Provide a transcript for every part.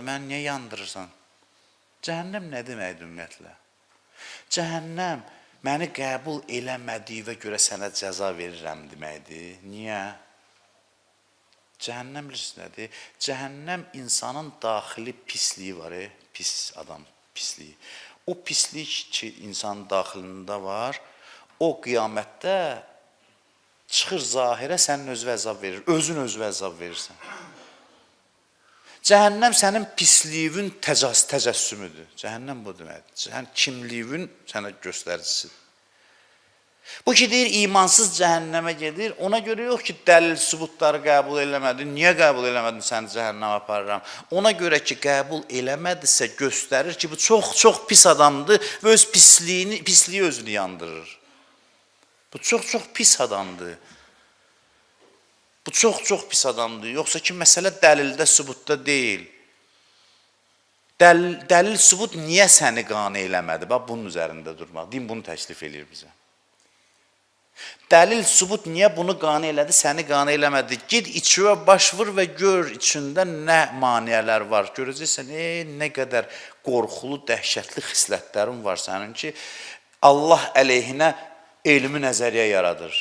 olmadı, məni niyə yandırırsan? Cəhənnəm nə deməkdir ümumiyyətlə? Cəhənnəm məni qəbul eləmədiyinə görə sənə cəza verirəm deməkdir. Niyə? Cəhənnəm bilirsiniz nədir? Cəhənnəm insanın daxili pisliyi var, pis adam pisliyi. O pislik ki, insanın daxilində var, o qiyamətdə çıxır zahirə, sənin özünə əzab verir, özün özünə əzab verirsən. Cəhənnəm sənin pisliyinin təcəssümüdür. Cəhənnəm bu deməkdir. Sənin kimliyin sənə göstəricisidir. Bu ki, deyir, imansız cəhənnəmə gedir, ona görə yox ki, dəlil sübutları qəbul eləmədin, niyə qəbul eləmədin, səni cəhənnəmə aparıram? Ona görə ki, qəbul eləmədirsə göstərir ki, bu çox pis adamdır və öz pisliyi özünü yandırır. Bu çox pis adamdır. Bu çox pis adamdır. Yoxsa ki, məsələ dəlildə, sübutda deyil. Dəlil, sübut niyə səni qane eləmədi? Bax, bunun üzərində durmaq. Din bunu təklif edir bizə. Dəlil, sübut niyə bunu qane elədi, səni qane eləmədi? Gid içivə baş vur və gör içində nə maniyələr var. Görəcəksən, nə qədər qorxulu, dəhşətli xislətlərin var sənin ki, Allah əleyhinə elmi nəzəriyyə yaradır.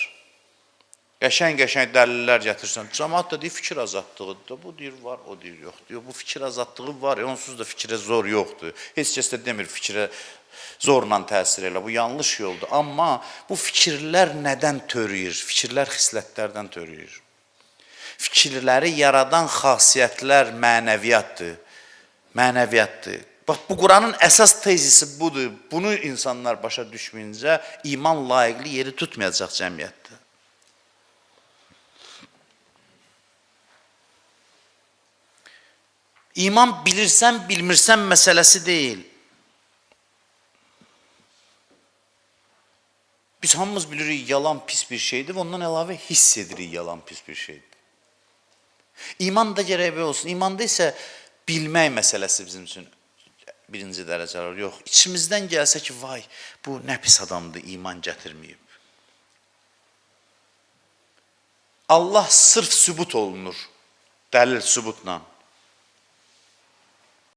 Qəşəng dəlillər gətirsən. Cəmaat da deyir, fikir azadlığıdır. Bu deyir, var, o deyir, yox. Deyir, bu fikir azadlığı var, onsuz da fikrə zor yoxdur. Heç kəs də demir, fikrə zorla təsir elə. Bu yanlış yoldur. Amma bu fikirlər nədən törüyür? Fikirlər xislətlərdən törüyür. Fikirləri yaradan xasiyyətlər mənəviyyatdır. Mənəviyyatdır. Bax, bu Quranın əsas tezisi budur. Bunu insanlar başa düşməyincə iman layiqli yeri tutmayacaq cəmiyyətdə. İman bilirsən, bilmirsən məsələsi deyil. Biz hamımız bilirik, yalan pis bir şeydir və ondan əlavə hiss edirik, yalan pis bir şeydir. İman da gərək belə olsun. İmanda isə bilmək məsələsi bizim üçün birinci dərəcələr yox. İçimizdən gəlsə ki, vay, bu nə pis adamdır, iman gətirməyib. Allah sırf sübut olunur, dəlil sübutla.